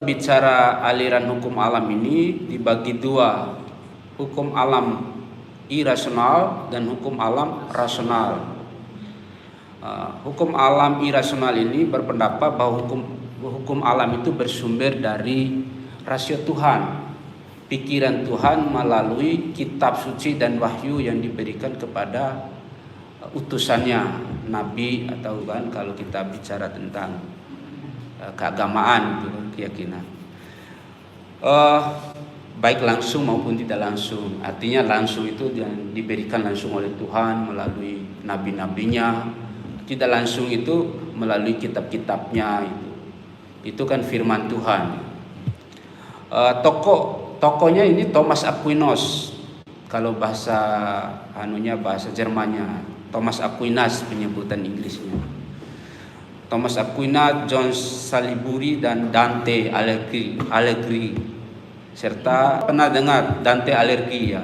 Bicara aliran hukum alam ini dibagi dua, hukum alam irasional dan hukum alam rasional. Hukum alam irasional ini berpendapat bahwa hukum alam itu bersumber dari rasio Tuhan, pikiran Tuhan melalui kitab suci dan wahyu yang diberikan kepada utusannya, nabi atau kan kalau kita bicara tentang keagamaan, keyakinan, baik langsung maupun tidak langsung. Artinya langsung itu yang diberikan langsung oleh Tuhan melalui nabi-nabinya, tidak langsung itu melalui kitab-kitabnya. Itu kan firman Tuhan. Tokohnya ini Thomas Aquinas, kalau bahasa Jermannya Thomas Aquinas penyebutan Inggrisnya. Thomas Aquinas, John Salisbury, dan Dante Alighieri. Serta pernah dengar Dante Alighieri ya.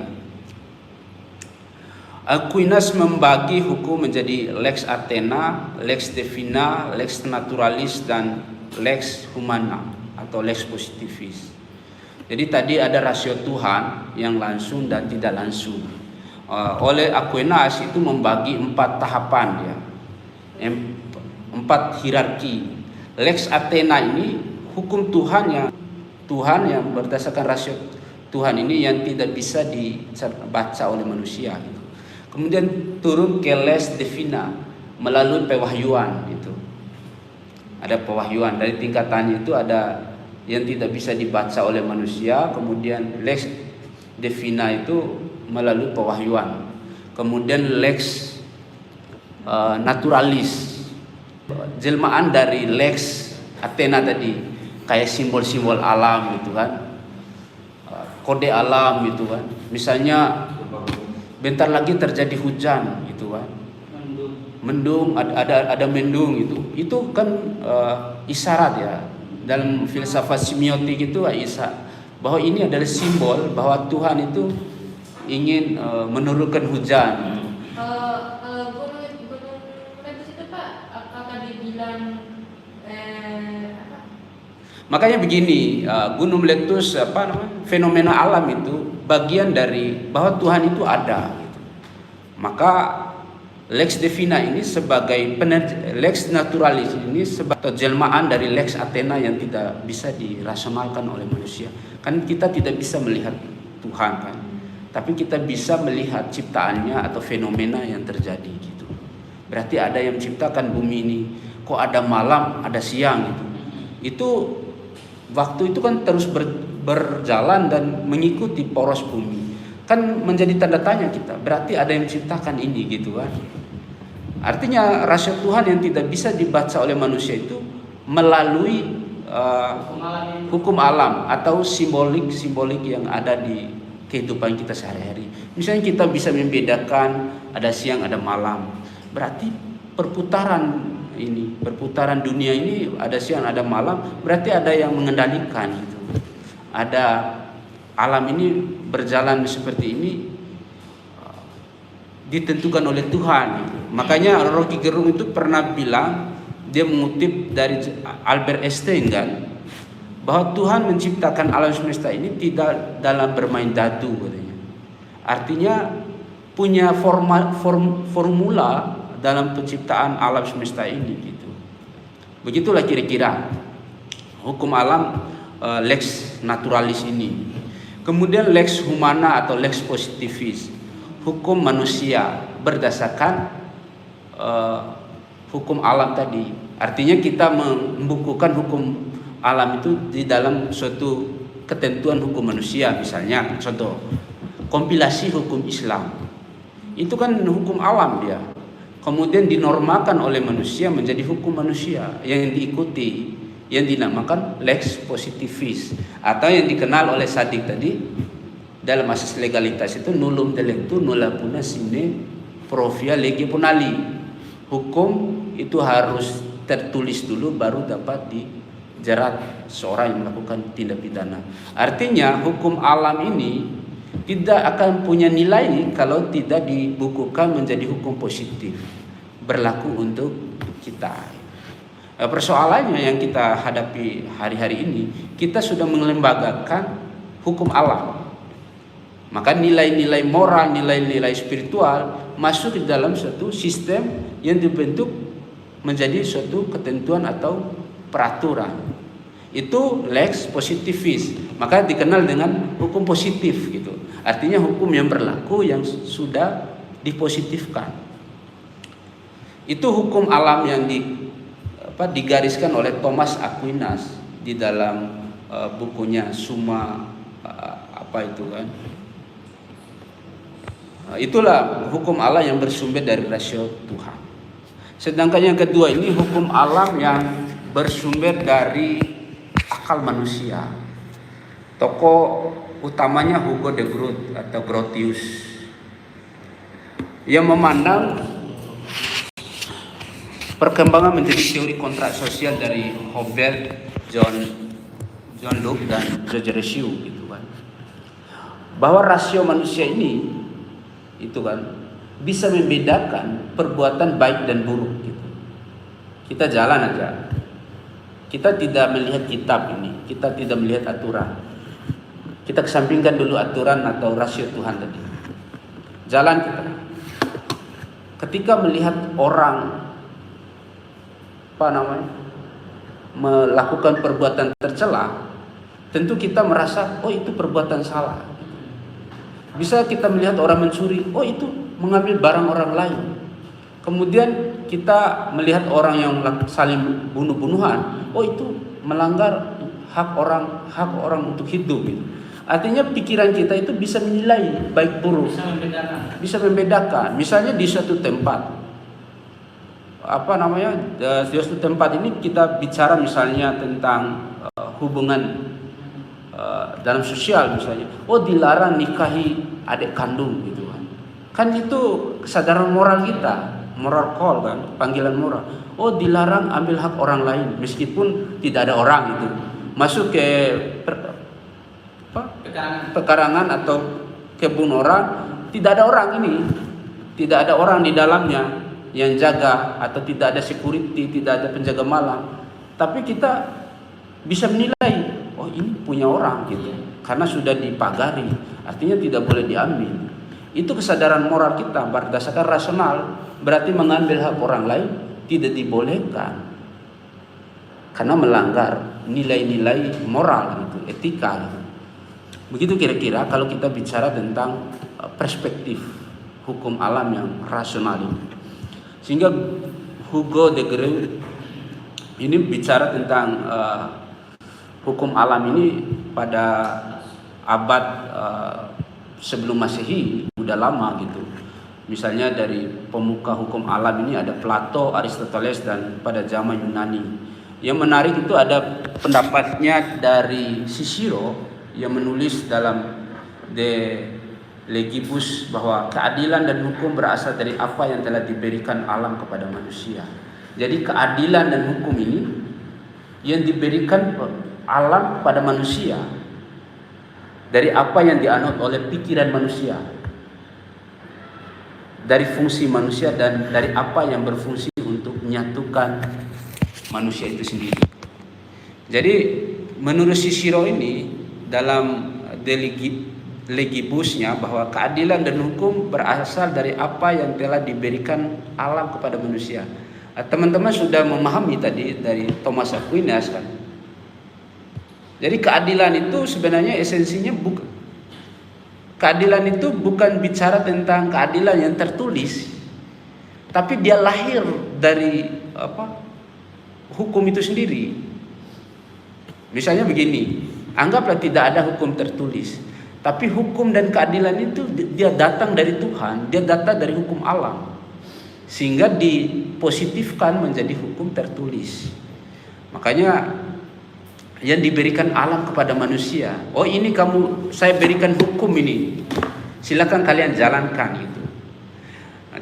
Aquinas membagi hukum menjadi lex athena, lex divina, lex naturalis, dan lex humana atau lex positivis. Jadi tadi ada rasio Tuhan yang langsung dan tidak langsung. Oleh Aquinas itu membagi 4 tahapan ya. 4 hierarki. Lex Athena ini hukum Tuhan yang berdasarkan rasio Tuhan ini yang tidak bisa dibaca oleh manusia. Kemudian turun ke lex divina melalui pewahyuan itu. Ada pewahyuan dari tingkatannya itu ada yang tidak bisa dibaca oleh manusia. Kemudian lex divina itu melalui pewahyuan. Kemudian lex naturalis, jelmaan dari lex Athena tadi, kayak simbol-simbol alam gitu kan, kode alam gitu kan. Misalnya bentar lagi terjadi hujan gitu kan, mendung, ada mendung itu kan isyarat ya. Dalam filsafat semiotik itu bahwa ini adalah simbol bahwa Tuhan itu ingin menurunkan hujan. Makanya begini, Gunung Meletus fenomena alam itu bagian dari bahwa Tuhan itu ada gitu. Maka lex divina ini sebagai lex naturalis ini sebagai jelmaan dari lex Athena yang tidak bisa dirasionalkan oleh manusia. Kan kita tidak bisa melihat Tuhan kan, tapi kita bisa melihat ciptaannya atau fenomena yang terjadi gitu. Berarti ada yang menciptakan bumi ini. Kok ada malam, ada siang gitu. Itu waktu itu kan terus berjalan dan mengikuti poros bumi. Kan menjadi tanda tanya kita. Berarti ada yang menciptakan ini gitu kan. Artinya rasio Tuhan yang tidak bisa dibaca oleh manusia itu melalui hukum alam atau simbolik yang ada di kehidupan kita sehari-hari. Misalnya kita bisa membedakan ada siang, ada malam. Berarti perputaran dunia ini ada siang, ada malam, berarti ada yang mengendalikan gitu. Ada alam ini berjalan seperti ini ditentukan oleh Tuhan gitu. Makanya Rocky Gerung itu pernah bilang, dia mengutip dari Albert Einstein kan, bahwa Tuhan menciptakan alam semesta ini tidak dalam bermain dadu katanya. Artinya punya formula dalam penciptaan alam semesta ini gitu. Begitulah kira-kira hukum alam lex naturalis ini. Kemudian lex humana atau lex positivis, hukum manusia berdasarkan hukum alam tadi. Artinya kita membukukan hukum alam itu di dalam suatu ketentuan hukum manusia. Misalnya contoh kompilasi hukum Islam, itu kan hukum alam dia. Kemudian dinormalkan oleh manusia menjadi hukum manusia yang diikuti, yang dinamakan lex positivis, atau yang dikenal oleh Sadik tadi dalam asas legalitas itu nullum delictu nulla puna sine provia lege punali. Hukum itu harus tertulis dulu baru dapat dijerat seorang yang melakukan tindak pidana. Artinya hukum alam ini tidak akan punya nilai kalau tidak dibukukan menjadi hukum positif berlaku untuk kita. Persoalannya yang kita hadapi hari-hari ini, kita sudah melembagakan hukum alam. Maka nilai-nilai moral, nilai-nilai spiritual masuk di dalam suatu sistem yang dibentuk menjadi suatu ketentuan atau peraturan. Itu lex positivis, maka dikenal dengan hukum positif gitu. Artinya hukum yang berlaku yang sudah dipositifkan. Itu hukum alam yang digariskan oleh Thomas Aquinas di dalam bukunya Summa itulah hukum Allah yang bersumber dari rasio Tuhan. Sedangkan yang kedua ini hukum alam yang bersumber dari akal manusia. Tokoh utamanya Hugo de Groot atau Grotius yang memandang perkembangan menjadi teori kontrak sosial dari Hobert, John Locke dan George Rousseau gitu kan. Bahwa rasio manusia ini itu kan bisa membedakan perbuatan baik dan buruk gitu. Kita jalan aja. Kita tidak melihat kitab ini, kita tidak melihat aturan. Kita kesampingkan dulu aturan atau rasio Tuhan tadi. Jalan kita. Ketika melihat orang melakukan perbuatan tercela, tentu kita merasa oh itu perbuatan salah. Bisa kita melihat orang mencuri, oh itu mengambil barang orang lain. Kemudian kita melihat orang yang saling bunuh-bunuhan, oh itu melanggar hak orang untuk hidup gitu. Artinya pikiran kita itu bisa menilai baik buruk, bisa membedakan. Misalnya di suatu tempat, di suatu tempat ini kita bicara misalnya tentang hubungan dalam sosial misalnya, oh dilarang nikahi adik kandung gitu kan. Kan itu kesadaran moral kita, moral call kan, panggilan moral. Oh dilarang ambil hak orang lain meskipun tidak ada orang itu. Masuk ke pekarangan atau kebun orang, tidak ada orang ini. Tidak ada orang di dalamnya yang jaga atau tidak ada security, tidak ada penjaga malam. Tapi kita bisa menilai, oh ini punya orang gitu. Karena sudah dipagari, artinya tidak boleh diambil. Itu kesadaran moral kita berdasarkan rasional, berarti mengambil hak orang lain tidak dibolehkan. Karena melanggar nilai-nilai moral gitu, etika gitu. Begitu kira-kira kalau kita bicara tentang perspektif hukum alam yang rasional ini. Sehingga Hugo de Groot ini bicara tentang hukum alam ini pada abad sebelum Masehi, udah lama gitu. Misalnya dari pemuka hukum alam ini ada Plato, Aristoteles dan pada zaman Yunani. Yang menarik itu ada pendapatnya dari Cicero yang menulis dalam De Legibus bahwa keadilan dan hukum berasal dari apa yang telah diberikan alam kepada manusia. Jadi keadilan dan hukum ini yang diberikan alam pada manusia dari apa yang dianut oleh pikiran manusia, dari fungsi manusia dan dari apa yang berfungsi untuk menyatukan manusia itu sendiri. Jadi menurut Cicero ini dalam De Legibusnya bahwa keadilan dan hukum berasal dari apa yang telah diberikan alam kepada manusia. Teman-teman sudah memahami tadi dari Thomas Aquinas kan. Jadi keadilan itu sebenarnya esensinya keadilan itu bukan bicara tentang keadilan yang tertulis, tapi dia lahir dari hukum itu sendiri. Misalnya begini, anggaplah tidak ada hukum tertulis, tapi hukum dan keadilan itu dia datang dari Tuhan, dia datang dari hukum alam, sehingga dipositifkan menjadi hukum tertulis. Makanya yang diberikan alam kepada manusia, oh ini saya berikan hukum ini, silakan kalian jalankan itu.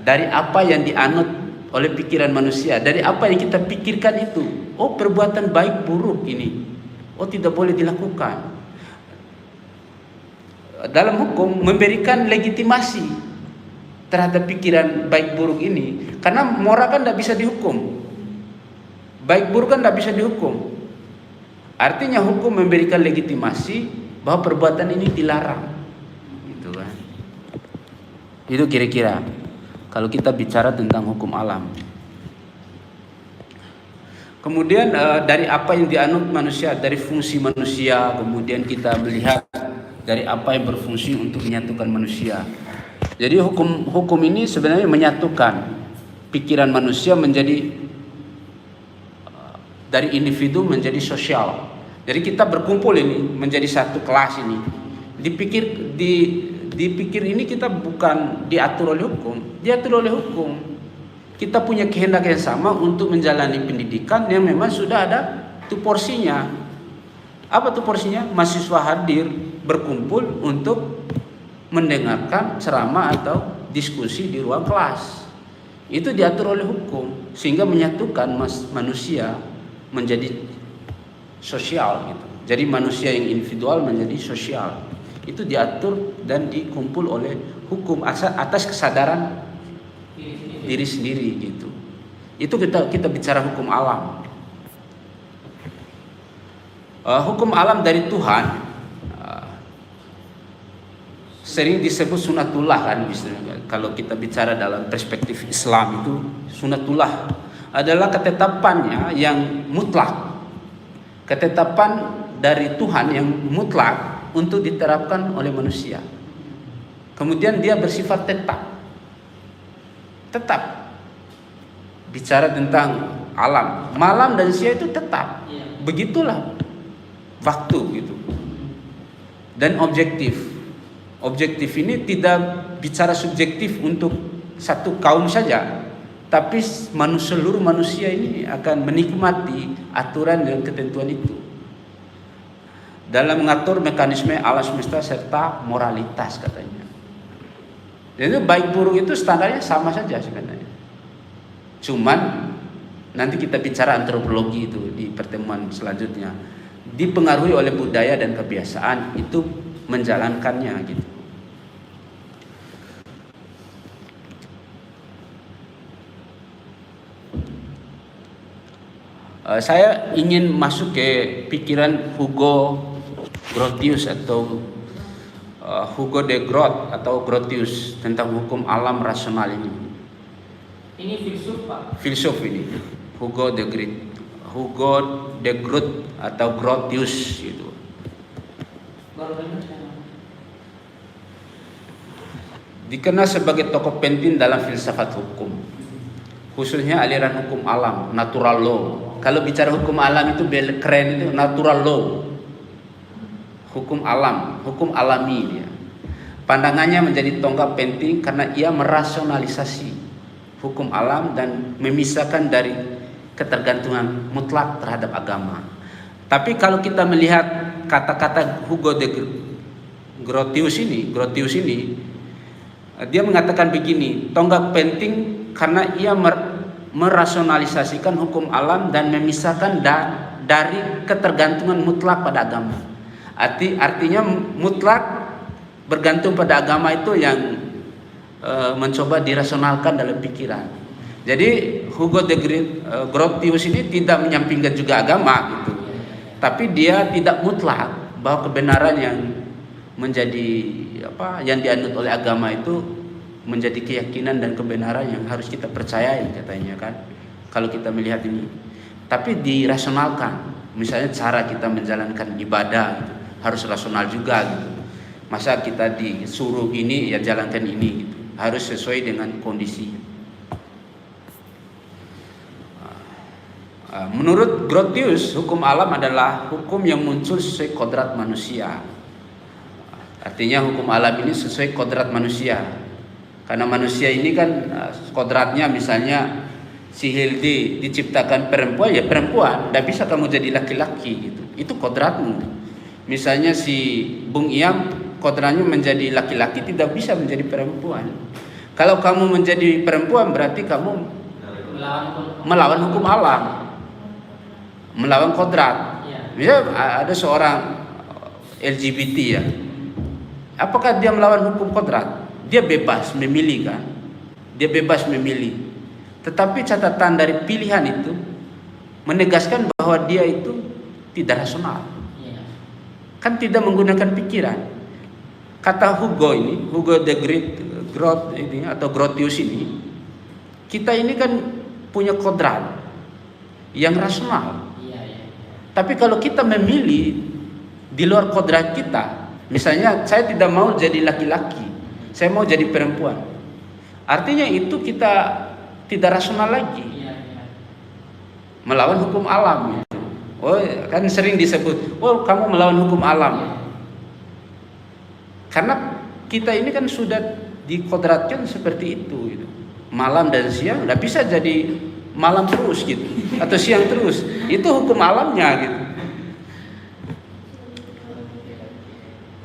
Dari apa yang dianut oleh pikiran manusia, dari apa yang kita pikirkan itu, oh perbuatan baik buruk ini, oh tidak boleh dilakukan. Dalam hukum memberikan legitimasi terhadap pikiran baik buruk ini, karena moral kan tidak bisa dihukum. Baik buruk kan tidak bisa dihukum. Artinya hukum memberikan legitimasi bahwa perbuatan ini dilarang, gitu kan? Itu kira-kira kalau kita bicara tentang hukum alam. Kemudian dari apa yang dianut manusia, dari fungsi manusia, kemudian kita melihat dari apa yang berfungsi untuk menyatukan manusia. Jadi hukum ini sebenarnya menyatukan pikiran manusia menjadi dari individu menjadi sosial. Jadi kita berkumpul ini menjadi satu kelas ini. Dipikir ini kita bukan diatur oleh hukum, diatur oleh hukum. Kita punya kehendak yang sama untuk menjalani pendidikan yang memang sudah ada tuh porsinya. Apa tuh porsinya? Mahasiswa hadir berkumpul untuk mendengarkan ceramah atau diskusi di ruang kelas. Itu diatur oleh hukum sehingga menyatukan manusia menjadi sosial gitu. Jadi manusia yang individual menjadi sosial. Itu diatur dan dikumpul oleh hukum atas kesadaran diri sendiri gitu. Itu kita bicara hukum alam. Hukum alam dari Tuhan sering disebut sunatullah kan, kalau kita bicara dalam perspektif Islam itu sunatullah adalah ketetapannya yang mutlak, ketetapan dari Tuhan yang mutlak untuk diterapkan oleh manusia. Kemudian dia bersifat tetap bicara tentang alam, malam dan siang itu tetap, begitulah waktu gitu. Dan objektif ini tidak bicara subjektif untuk satu kaum saja, tapi seluruh manusia ini akan menikmati aturan dan ketentuan itu dalam mengatur mekanisme alam semesta serta moralitas katanya. Jadi baik buruk itu standarnya sama saja sebenarnya. Cuman nanti kita bicara antropologi itu di pertemuan selanjutnya. Dipengaruhi oleh budaya dan kebiasaan itu menjalankannya gitu. Saya ingin masuk ke pikiran Hugo Grotius atau Hugo de Groot atau Grotius tentang hukum alam rasional ini. Ini filsuf Pak? Filsuf ini, Hugo de Groot atau Grotius itu. Dikenal sebagai tokoh penting dalam filsafat hukum, khususnya aliran hukum alam, natural law. Kalau bicara hukum alam itu keren, itu natural law, hukum alam, hukum alami dia. Pandangannya menjadi tonggak penting karena ia merasionalisasi hukum alam dan memisahkan dari ketergantungan mutlak terhadap agama. Tapi kalau kita melihat kata-kata Hugo de Grotius ini, dia mengatakan begini, tonggak penting karena ia merasionalisasikan hukum alam dan memisahkan dari ketergantungan mutlak pada agama. Artinya mutlak bergantung pada agama itu yang mencoba dirasionalkan dalam pikiran. Jadi Hugo de Grotius ini tidak menyampingkan juga agama gitu. Tapi dia tidak mutlak bahwa kebenaran yang menjadi yang dianut oleh agama itu menjadi keyakinan dan kebenaran yang harus kita percayai katanya kan, kalau kita melihat ini. Tapi dirasionalkan, misalnya cara kita menjalankan ibadah gitu, harus rasional juga gitu. Masa kita disuruh ini ya jalankan ini gitu, harus sesuai dengan kondisi. Menurut Grotius, hukum alam adalah hukum yang muncul sesuai kodrat manusia. Artinya hukum alam ini sesuai kodrat manusia. Karena manusia ini kan kodratnya, misalnya si Hildi diciptakan perempuan, ya perempuan, tidak bisa kamu jadi laki-laki gitu. Itu kodratmu. Misalnya si Bung Iam kodratnya menjadi laki-laki, tidak bisa menjadi perempuan. Kalau kamu menjadi perempuan berarti kamu melawan hukum alam, melawan kodrat. Misalnya ada seorang LGBT ya, apakah dia melawan hukum kodrat? Dia bebas memilih kan, dia bebas memilih. Tetapi catatan dari pilihan itu menegaskan bahwa dia itu tidak rasional. Iya. Kan tidak menggunakan pikiran. Kata Hugo the Great ini atau Grotius ini, kita ini kan punya kodrat yang rasional. Iya. Tapi kalau kita memilih di luar kodrat kita, misalnya saya tidak mau jadi laki-laki, saya mau jadi perempuan. Artinya itu kita tidak rasional lagi. Iya. Melawan hukum alam. Oh, kan sering disebut, oh kamu melawan hukum alam. Karena kita ini kan sudah dikodratkan seperti itu gitu. Malam dan siang nggak bisa jadi malam terus gitu atau siang terus. Itu hukum alamnya gitu.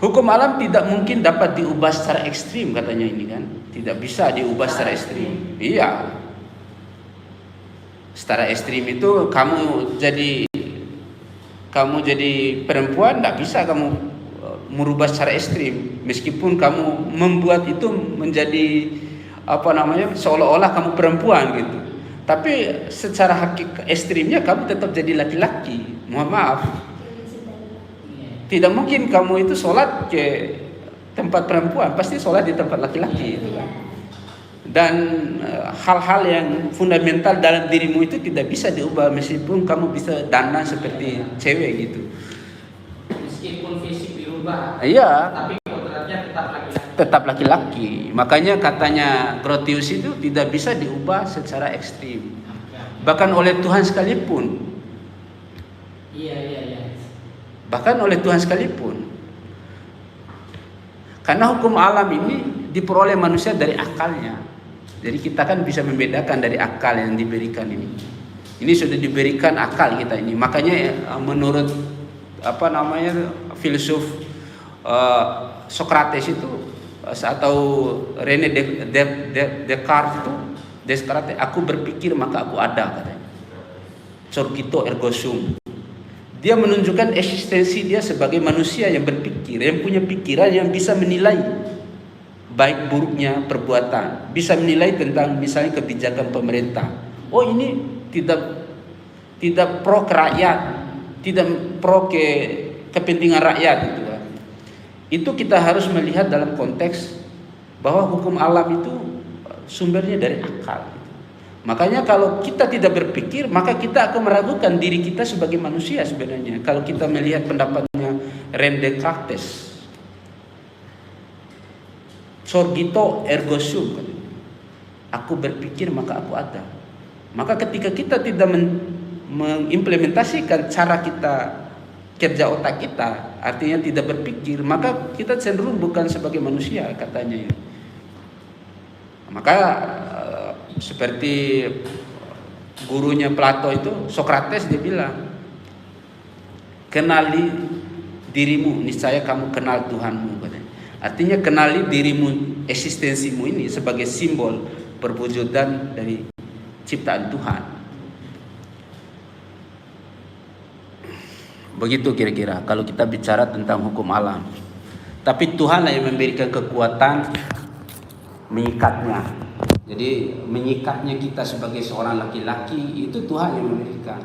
Hukum alam tidak mungkin dapat diubah secara ekstrim katanya ini kan. Tidak bisa diubah secara ekstrim. Iya. Secara ekstrim itu kamu jadi perempuan, tidak bisa kamu merubah secara ekstrim. Meskipun kamu membuat itu menjadi seolah-olah kamu perempuan gitu. Tapi secara hakikat ekstrimnya kamu tetap jadi laki-laki. Mohon maaf. Tidak mungkin kamu itu sholat ke tempat perempuan, pasti sholat di tempat laki-laki itu kan. Dan hal-hal yang fundamental dalam dirimu itu tidak bisa diubah meskipun kamu bisa dandan seperti cewek gitu. Meskipun fisik dirubah, Iya. tapi kodratnya tetap laki-laki. Tetap laki-laki. Makanya katanya Grotius itu tidak bisa diubah secara ekstrim. Bahkan oleh Tuhan sekalipun. Iya. Bahkan oleh Tuhan sekalipun. Karena hukum alam ini diperoleh manusia dari akalnya. Jadi kita kan bisa membedakan dari akal yang diberikan ini. Ini sudah diberikan akal kita ini. Makanya menurut filsuf Socrates itu atau René Descartes itu, aku berpikir maka aku ada katanya. Cogito ergo sum. Dia menunjukkan eksistensi dia sebagai manusia yang berpikir, yang punya pikiran, yang bisa menilai baik buruknya perbuatan, bisa menilai tentang misalnya kebijakan pemerintah. Oh ini tidak pro ke rakyat, tidak pro ke kepentingan rakyat gitu kan. Itu kita harus melihat dalam konteks bahwa hukum alam itu sumbernya dari akal. Makanya kalau kita tidak berpikir, maka kita akan meragukan diri kita sebagai manusia sebenarnya. Kalau kita melihat pendapatnya René Descartes, Cogito ergo sum, aku berpikir maka aku ada. Maka ketika kita tidak mengimplementasikan cara kita kerja otak kita, artinya tidak berpikir, maka kita cenderung bukan sebagai manusia katanya. Maka seperti gurunya Plato itu, Socrates, dia bilang, kenali dirimu, niscaya kamu kenal Tuhanmu katanya. Artinya kenali dirimu, eksistensimu ini sebagai simbol perwujudan dari ciptaan Tuhan. Begitu kira-kira kalau kita bicara tentang hukum alam. Tapi Tuhanlah yang memberikan kekuatan mengikatnya. Jadi mengikatnya kita sebagai seorang laki-laki itu Tuhan yang memberikan.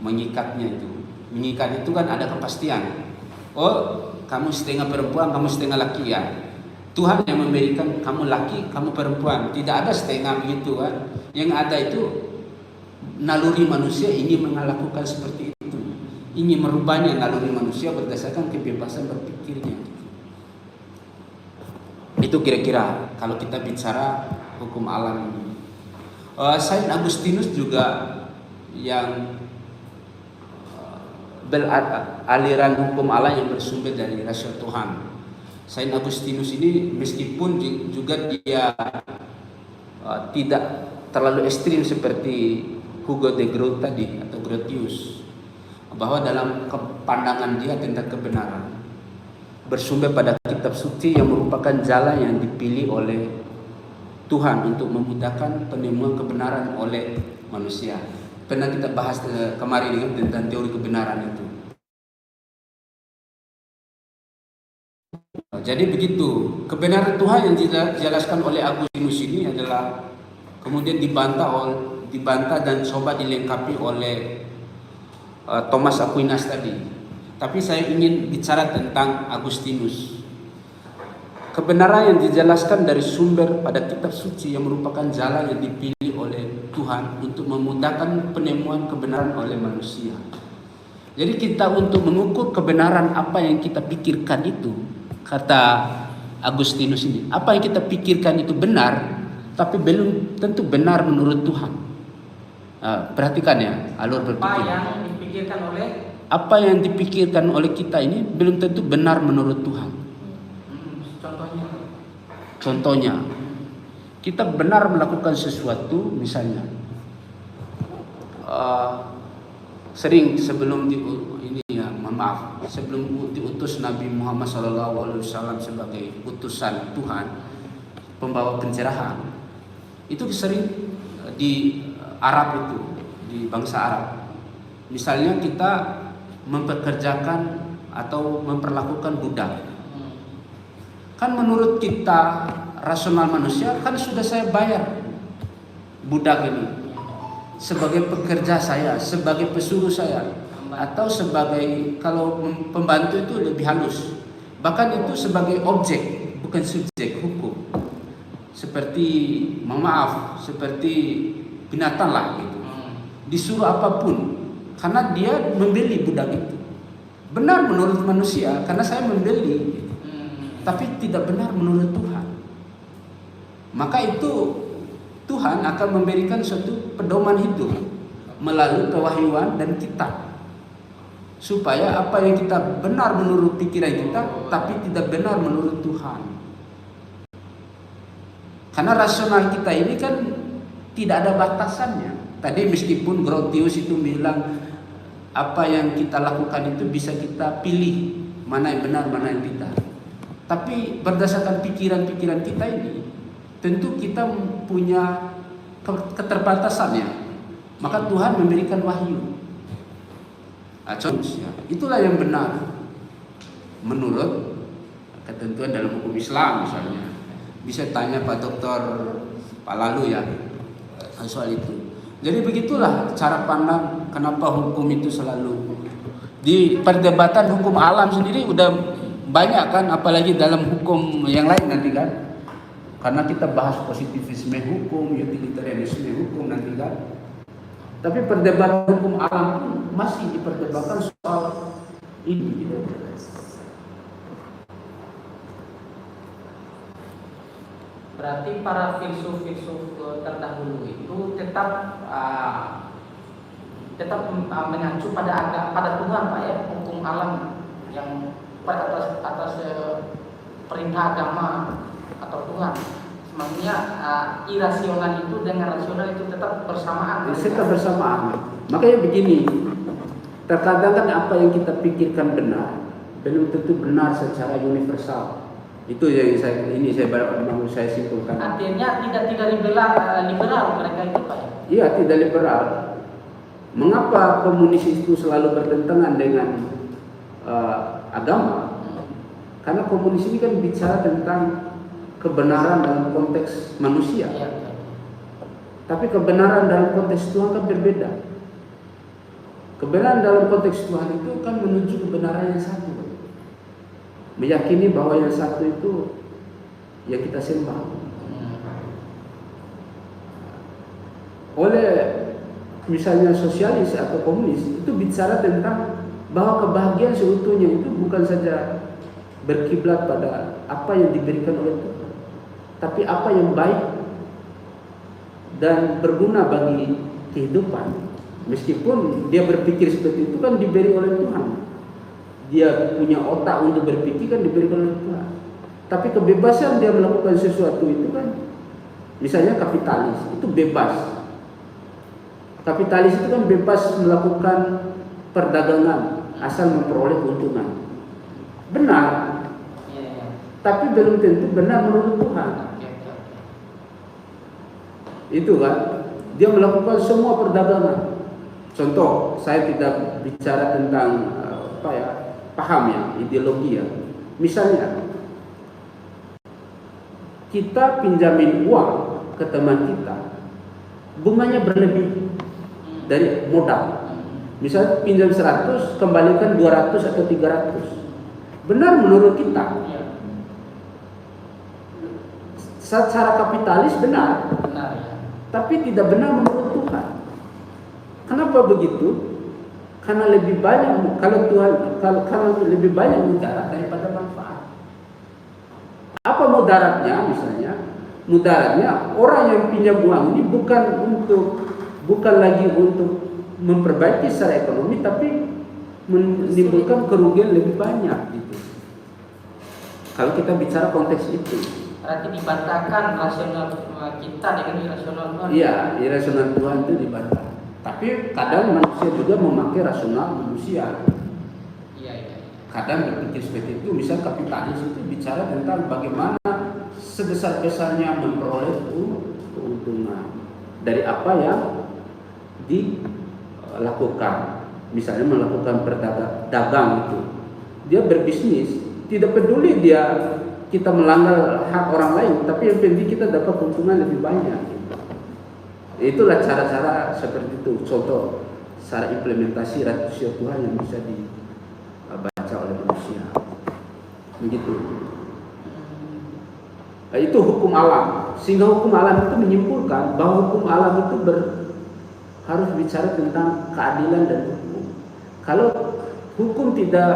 Mengikatnya itu. Mengikat itu kan ada kepastian. Oh, kamu setengah perempuan, kamu setengah laki ya. Tuhan yang memberikan kamu laki, kamu perempuan. Tidak ada setengah begitu kan. Yang ada itu naluri manusia ingin melakukan seperti itu. Ingin merubahnya naluri manusia berdasarkan kebebasan berpikirnya. Itu kira-kira kalau kita bicara hukum alam ini. Saint Agustinus juga yang beraliran hukum alam yang bersumber dari rasul Tuhan. Saint Agustinus ini meskipun juga dia tidak terlalu ekstrim seperti Hugo de Groot tadi atau Grotius, bahwa dalam pandangan dia tentang kebenaran bersumber pada kitab suci yang merupakan jalan yang dipilih oleh Tuhan untuk memudahkan penemuan kebenaran oleh manusia. Pernah kita bahas kemarin kan tentang teori kebenaran itu. Jadi begitu, kebenaran Tuhan yang dijelaskan oleh Agustinus ini adalah kemudian dibantah dibantah dan coba dilengkapi oleh Thomas Aquinas tadi. Tapi saya ingin bicara tentang Agustinus. Kebenaran yang dijelaskan dari sumber pada kitab suci yang merupakan jalan yang dipilih oleh Tuhan untuk memudahkan penemuan kebenaran oleh manusia. Jadi kita untuk mengukur kebenaran apa yang kita pikirkan itu, kata Agustinus ini, apa yang kita pikirkan itu benar, tapi belum tentu benar menurut Tuhan. Perhatikan ya, alur berpikir. Apa yang dipikirkan oleh kita ini belum tentu benar menurut Tuhan. Contohnya, kita benar melakukan sesuatu, misalnya sering sebelum sebelum diutus Nabi Muhammad SAW sebagai utusan Tuhan, pembawa pencerahan, itu sering di Arab itu, di bangsa Arab. Misalnya kita mempekerjakan atau memperlakukan budak. Kan menurut kita rasional manusia, kan sudah saya bayar budak ini sebagai pekerja saya, sebagai pesuruh saya, atau sebagai, kalau pembantu itu lebih halus, bahkan itu sebagai objek, bukan subjek hukum, seperti seperti binatang lah gitu, disuruh apapun karena dia membeli budak itu. Benar menurut manusia karena saya membeli, tapi tidak benar menurut Tuhan. Maka itu Tuhan akan memberikan suatu pedoman hidup melalui pewahyuan dan kitab, supaya apa yang kita benar menurut pikiran kita, tapi tidak benar menurut Tuhan. Karena rasional kita ini kan tidak ada batasannya. Tadi meskipun Grotius itu bilang apa yang kita lakukan itu bisa kita pilih mana yang benar, mana yang tidak. Tapi berdasarkan pikiran-pikiran kita ini, tentu kita punya keterbatasannya. Maka Tuhan memberikan wahyu. Itulah yang benar menurut ketentuan dalam hukum Islam misalnya. Bisa tanya Pak Dokter Pak Lalu ya soal itu. Jadi begitulah cara pandang kenapa hukum itu selalu di perdebatan hukum alam sendiri udah banyak kan, apalagi dalam hukum yang lain nanti kan. Karena kita bahas positivisme hukum, utilitarianisme hukum nanti kan. Tapi perdebatan hukum alam masih diperdebatkan soal ini. Berarti para filsuf-filsuf terdahulu itu tetap mengacu pada Tuhan, Pak ya, hukum alam yang atas perintah agama atau Tuhan. Sebenarnya irasional itu dengan rasional itu tetap bersamaan. Tetap bersamaan. Makanya begini, terkadang kan apa yang kita pikirkan benar belum tentu benar secara universal. Itu yang saya simpulkan. Artinya tidak liberal mereka itu, Pak. Iya, tidak liberal. Mengapa komunis itu selalu bertentangan dengan agama? Karena komunis ini kan bicara tentang kebenaran dalam konteks manusia. Tapi kebenaran dalam konteks Tuhan kan berbeda. Kebenaran dalam konteks Tuhan itu kan menuju kebenaran yang satu. Meyakini bahwa yang satu itu yang kita sembah. Oleh misalnya sosialis atau komunis itu bicara tentang bahwa kebahagiaan seutuhnya itu bukan saja berkiblat pada apa yang diberikan oleh Tuhan, tapi apa yang baik dan berguna bagi kehidupan. Meskipun dia berpikir seperti itu kan diberi oleh Tuhan, dia punya otak untuk berpikir kan diberi oleh Tuhan. Tapi kebebasan dia melakukan sesuatu itu kan, misalnya kapitalis itu bebas. Kapitalis itu kan bebas melakukan perdagangan asal memperoleh keuntungan. Benar, tapi belum tentu benar menurut Tuhan. Itu kan, dia melakukan semua perdagangan. Contoh, saya tidak bicara tentang paham ya, ideologi ya. Misalnya, kita pinjamin uang ke teman kita, bunganya berlebih dari modal. Misalnya pinjam 100, kembalikan 200 atau 300. Benar menurut kita. Secara kapitalis benar. Benar ya. Tapi tidak benar menurut Tuhan. Kenapa begitu? Karena lebih banyak kalau lebih banyak mudarat daripada manfaat. Apa mudaratnya misalnya? Mudaratnya orang yang pinjam uang ini bukan lagi untuk memperbaiki secara ekonomi, tapi menimbulkan kerugian lebih banyak gitu. Kalau kita bicara konteks itu. Berarti dibantahkan rasional kita dengan irasional Tuhan. Iya, irasional Tuhan itu dibantah. Tapi kadang manusia juga memakai rasional manusia. Iya. Kadang berpikir seperti itu. Misal kapitalis itu bicara tentang bagaimana sebesar-besarnya memperoleh keuntungan dari apa yang dilakukan. Misalnya melakukan dagang itu, dia berbisnis, tidak peduli kita melanggar hak orang lain, tapi yang penting kita dapat keuntungan lebih banyak. Itulah cara-cara seperti itu. Contoh cara implementasi ratio Tuhan yang bisa dibaca oleh manusia. Begitu. Itu hukum alam. Sehingga hukum alam itu menyimpulkan bahwa hukum alam itu harus bicara tentang keadilan dan hukum. Kalau hukum tidak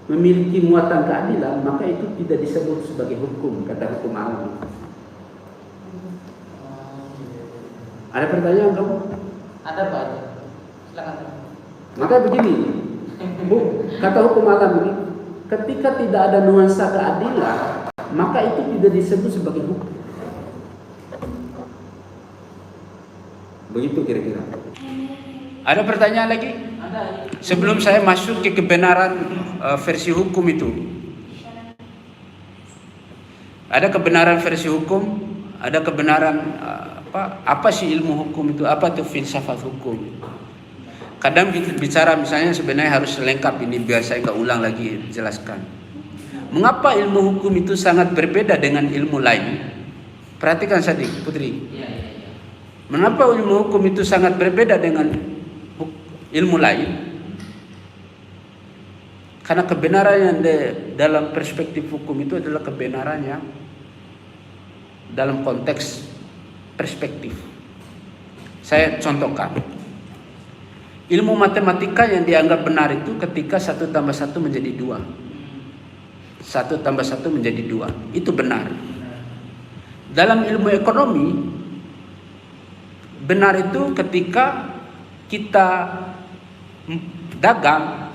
memiliki muatan keadilan, maka itu tidak disebut sebagai hukum, kata hukum alam. Ada pertanyaan kamu? Ada banyak. Silakan. Maka begini, kata hukum alam ini, ketika tidak ada nuansa keadilan, maka itu tidak disebut sebagai hukum. Begitu kira-kira. Ada pertanyaan lagi? Ada. Sebelum saya masuk ke kebenaran versi hukum itu. Ada kebenaran versi hukum, ada kebenaran apa sih ilmu hukum itu? Apa itu filsafat hukum? Kadang bicara misalnya sebenarnya harus lengkap ini, biar saya nggak ulang lagi jelaskan. Mengapa ilmu hukum itu sangat berbeda dengan ilmu lain? Perhatikan Sadik, Putri. Mengapa ilmu hukum itu sangat berbeda dengan ilmu lain? Karena kebenaran yang dalam perspektif hukum itu adalah kebenaran yang dalam konteks perspektif. Saya contohkan. Ilmu matematika yang dianggap benar itu ketika 1 tambah 1 menjadi 2. 1 tambah 1 menjadi 2. Itu benar. Dalam ilmu ekonomi, benar itu ketika kita dagang,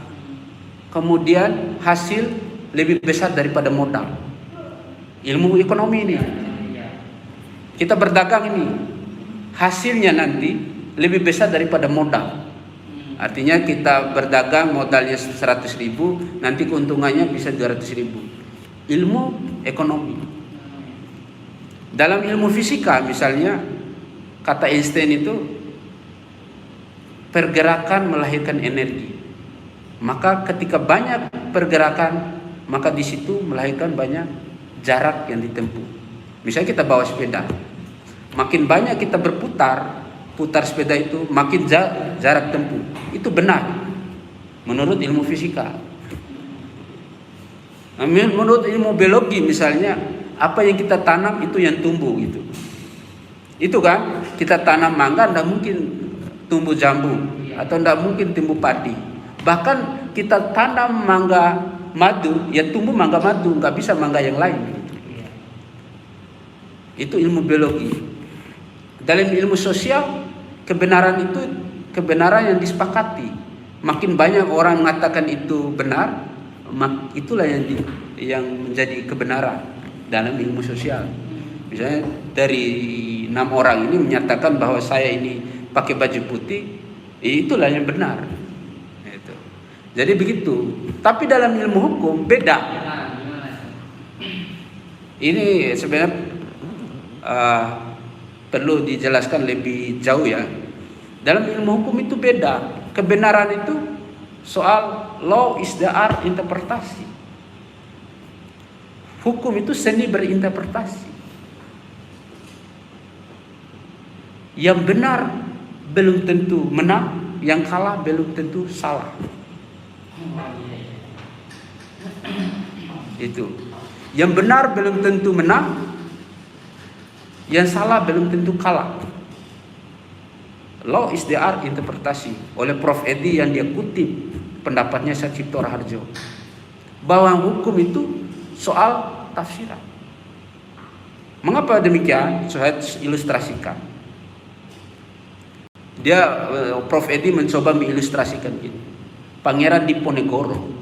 kemudian hasil lebih besar daripada modal. Ilmu ekonomi ini. Kita berdagang ini, hasilnya nanti lebih besar daripada modal. Artinya kita berdagang modalnya 100.000, nanti keuntungannya bisa 200.000. Ilmu ekonomi. Dalam ilmu fisika misalnya, kata Einstein itu, pergerakan melahirkan energi. Maka ketika banyak pergerakan, maka di situ melahirkan banyak jarak yang ditempuh. Misalnya kita bawa sepeda, makin banyak kita putar sepeda itu, makin jarak tempuh. Itu benar menurut ilmu fisika. Menurut ilmu biologi misalnya, apa yang kita tanam itu yang tumbuh gitu. Itu kan, kita tanam mangga tidak mungkin tumbuh jambu, atau tidak mungkin tumbuh padi. Bahkan kita tanam mangga madu, ya tumbuh mangga madu, nggak bisa mangga yang lain. Itu ilmu biologi. Dalam ilmu sosial, kebenaran itu kebenaran yang disepakati. Makin banyak orang mengatakan itu benar, itulah yang menjadi kebenaran dalam ilmu sosial. Misalnya dari 6 orang ini menyatakan bahwa saya ini pakai baju putih, itulah yang benar. Itu. Jadi begitu. Tapi dalam ilmu hukum beda. Ini sebenarnya perlu dijelaskan lebih jauh ya. Dalam ilmu hukum itu beda. Kebenaran itu soal law is the art interpretasi. Hukum itu seni berinterpretasi. Yang benar belum tentu menang, yang kalah belum tentu salah. Itu. Yang benar belum tentu menang, yang salah belum tentu kalah. Law is the art interpretasi oleh Prof. Edi yang dia kutip pendapatnya Sacipto Raharjo, bahwa hukum itu soal tafsiran. Mengapa demikian? Saya ilustrasikan. Dia Prof. Edi mencoba mengilustrasikan ini. Pangeran Diponegoro.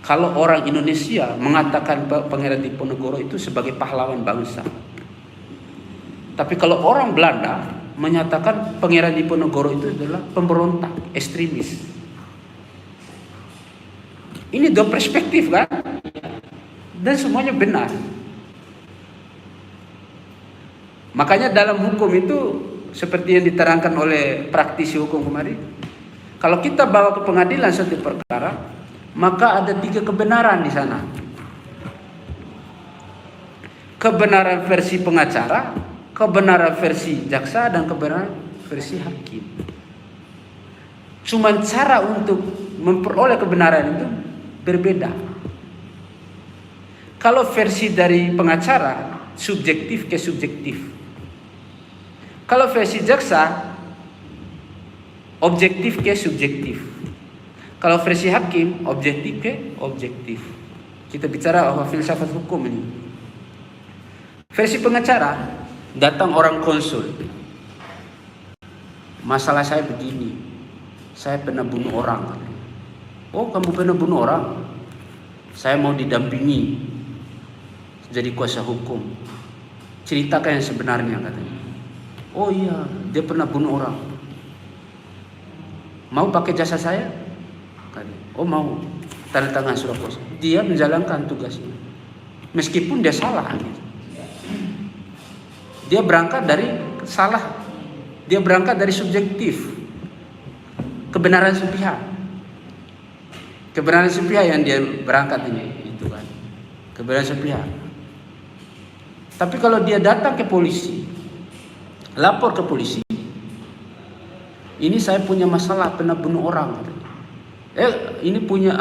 Kalau orang Indonesia mengatakan Pangeran Diponegoro itu sebagai pahlawan bangsa. Tapi kalau orang Belanda menyatakan Pangeran Diponegoro itu adalah pemberontak, ekstremis. Ini dua perspektif kan? Dan semuanya benar. Makanya dalam hukum itu seperti yang diterangkan oleh praktisi hukum kemarin, kalau kita bawa ke pengadilan satu perkara, maka ada 3 kebenaran di sana. Kebenaran versi pengacara, kebenaran versi jaksa, dan kebenaran versi hakim. Cuman cara untuk memperoleh kebenaran itu berbeda. Kalau versi dari pengacara, subjektif ke subjektif. Kalau versi jaksa, objektif ke subjektif. Kalau versi hakim, objektif ke objektif. Kita bicara filsafat hukum ini. Versi pengacara, datang orang konsul. Masalah saya begini, saya pernah bunuh orang. Oh, kamu pernah bunuh orang? Saya mau didampingi jadi kuasa hukum. Ceritakan yang sebenarnya, katanya. Oh iya, dia pernah bunuh orang. Mau pakai jasa saya? Oh mau. Tanda tangan surat kuasa. Dia menjalankan tugasnya, meskipun dia salah. Dia berangkat dari salah. Dia berangkat dari subjektif, kebenaran sepihak. Kebenaran sepihak yang dia berangkat ini, itu kan. Kebenaran sepihak. Tapi kalau dia datang ke polisi, lapor ke polisi, ini saya punya masalah pernah bunuh orang. Ini punya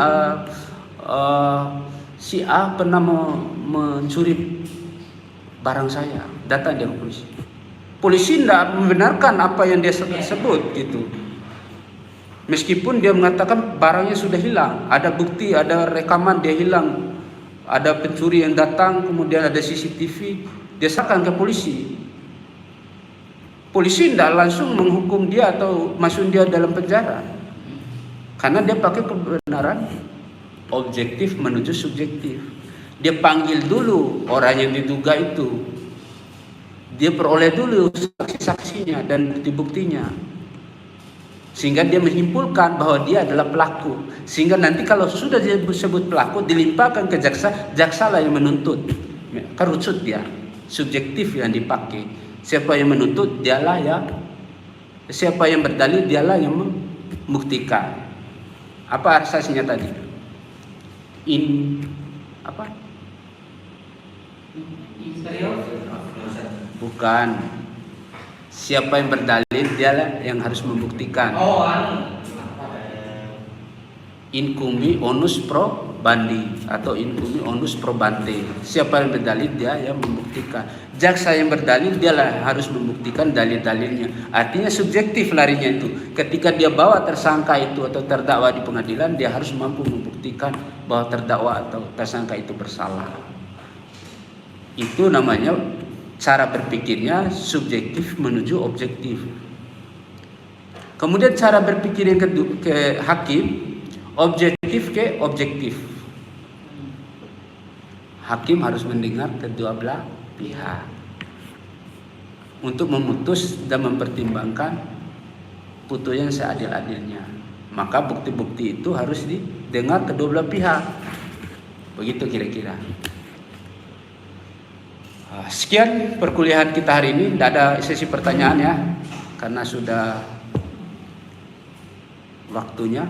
si A pernah mencuri barang saya. Datang dia ke polisi. Polisi tidak membenarkan apa yang dia sebut gitu. Meskipun dia mengatakan barangnya sudah hilang, ada bukti, ada rekaman dia hilang, ada pencuri yang datang, kemudian ada CCTV, dia serahkan ke polisi. Polisi tidak langsung menghukum dia atau masuk dia dalam penjara, karena dia pakai kebenaran objektif menuju subjektif. Dia panggil dulu orang yang diduga itu, dia peroleh dulu saksi-saksinya dan bukti-buktinya, sehingga dia menyimpulkan bahwa dia adalah pelaku. Sehingga nanti kalau sudah disebut pelaku, dilimpahkan ke jaksa, jaksa lah yang menuntut. Kerucut dia, subjektif yang dipakai. Siapa yang menuntut, dialah ya. Siapa yang berdalil, dialah yang membuktikan. Apa asasnya tadi? Bukan. Siapa yang berdalil, dialah yang harus membuktikan. Incumi onus probandi atau incumi onus probante. Siapa yang berdalil, dia yang membuktikan. Jaksa yang berdalil, dialah harus membuktikan dalil-dalilnya. Artinya subjektif larinya itu. Ketika dia bawa tersangka itu atau terdakwa di pengadilan, dia harus mampu membuktikan bahwa terdakwa atau tersangka itu bersalah. Itu namanya cara berpikirnya subjektif menuju objektif. Kemudian cara berpikir yang kedua ke hakim, objektif ke objektif. Hakim harus mendengar kedua belah pihak untuk memutus dan mempertimbangkan putusan seadil-adilnya. Maka bukti-bukti itu harus didengar kedua belah pihak. Begitu kira-kira. Sekian perkuliahan kita hari ini. Tidak ada sesi pertanyaan ya, karena sudah waktunya.